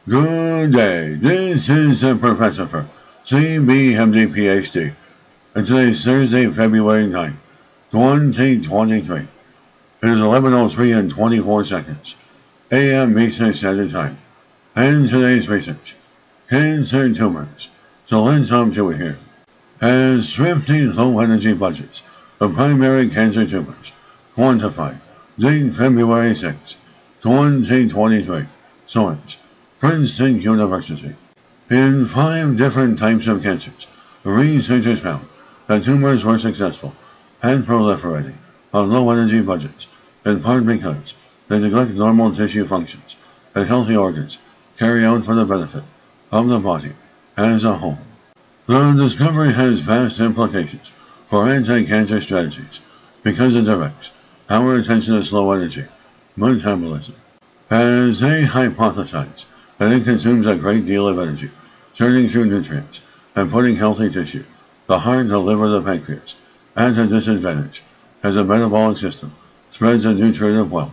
Good day. This is the Professopher, CBMD PhD, and today's Thursday, February 9th, 2023. It is 11:03 and 24 seconds, a.m. Eastern Standard Time, and today's research, cancer tumors. So let's jump to it here. As thrifty low-energy budgets of primary cancer tumors quantified, date February 6, 2023, source, Princeton University. In 5 different types of cancers, researchers found that tumors were successful and proliferating on low-energy budgets, in part because they neglect normal tissue functions and healthy organs carry out for the benefit of the body as a whole. The discovery has vast implications for anti-cancer strategies because it directs our attention to low-energy metabolism. As they hypothesize that it consumes a great deal of energy, churning through nutrients and putting healthy tissue, the heart, the liver, the pancreas, at a disadvantage as a metabolic system spreads a nutritive wealth.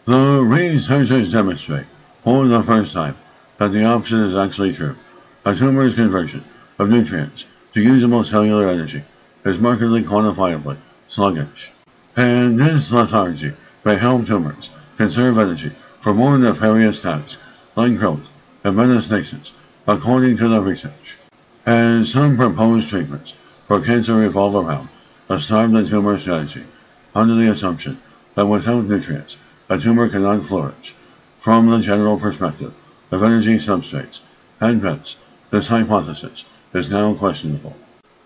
The researchers demonstrate for the first time that the opposite is actually true. A tumor's conversion of nutrients to usable cellular energy is markedly quantifiably sluggish. And this lethargy may help tumors conserve energy for more nefarious tasks like growth and metastasis, according to the research. As some proposed treatments for cancer revolve around a starve the tumor strategy, under the assumption that without nutrients, a tumor cannot flourish. From the general perspective of energy substrates and beds, this hypothesis is now questionable.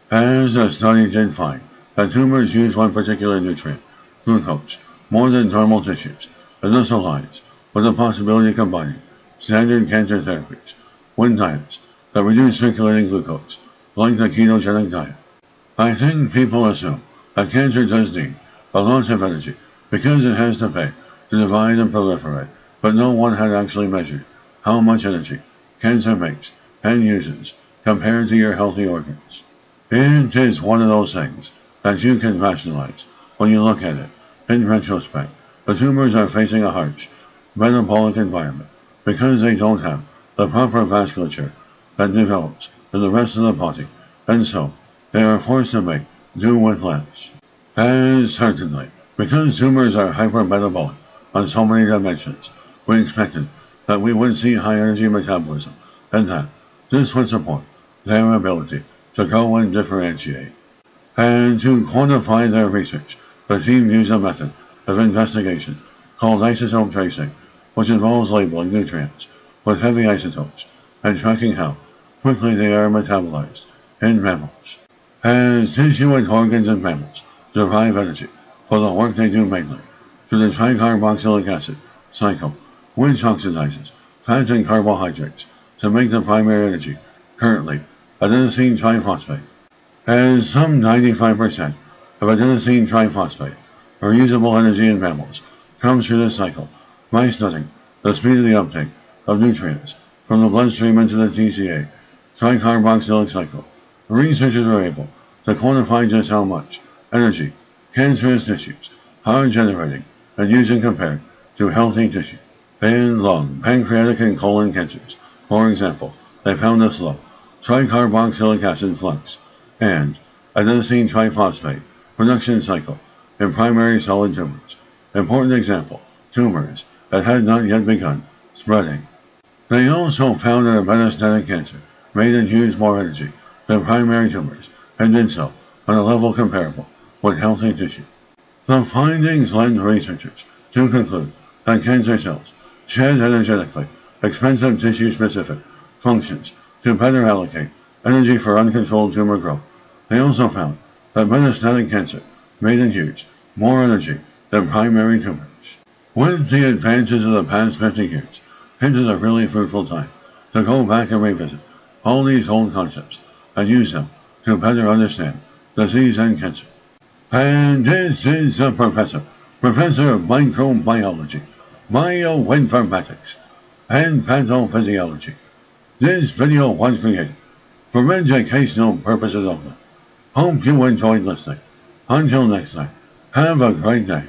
As the study did find that tumors use one particular nutrient, glucose, more than normal tissues, and this aligns with the possibility of combining standard cancer therapies with diets that reduce circulating glucose, like the ketogenic diet. I think people assume that cancer does need a lot of energy because it has to pay to divide and proliferate, but no one had actually measured how much energy cancer makes and uses compared to your healthy organs. It is one of those things that you can rationalize when you look at it. In retrospect, the tumors are facing a harsh metabolic environment because they don't have the proper vasculature that develops in the rest of the body, and so they are forced to make do with less. And certainly, because tumors are hypermetabolic on so many dimensions, we expected that we would see high energy metabolism, and that this would support their ability to grow and differentiate. And to quantify their research, the team used a method of investigation called isotope tracing, which involves labeling nutrients with heavy isotopes and tracking how quickly they are metabolized in mammals. As tissue and organs in mammals derive energy for the work they do mainly through the tricarboxylic acid cycle, which oxidizes fats and carbohydrates to make the primary energy, currently adenosine triphosphate. As some 95% of adenosine triphosphate, or usable energy in mammals, comes through this cycle by studying the speed of the uptake of nutrients from the bloodstream into the TCA, tricarboxylic cycle. Researchers were able to quantify just how much energy cancerous tissues are generating and using compared to healthy tissue. In lung, pancreatic, and colon cancers, for example, they found this low tricarboxylic acid flux and adenosine triphosphate production cycle in primary solid tumors. Important example, tumors that had not yet begun spreading. They also found that a metastatic cancer made and used more energy than primary tumors and did so on a level comparable with healthy tissue. The findings led researchers to conclude that cancer cells shed energetically expensive tissue-specific functions to better allocate energy for uncontrolled tumor growth. They also found that metastatic cancer made and used more energy than primary tumors. With the advances of the past 50 years, it is a really fruitful time to go back and revisit all these old concepts and use them to better understand disease and cancer. And this is the Professor of Microbiology, Bioinformatics, and Pathophysiology. This video was created for educational purposes only. Hope you enjoyed listening. Until next time, have a great day.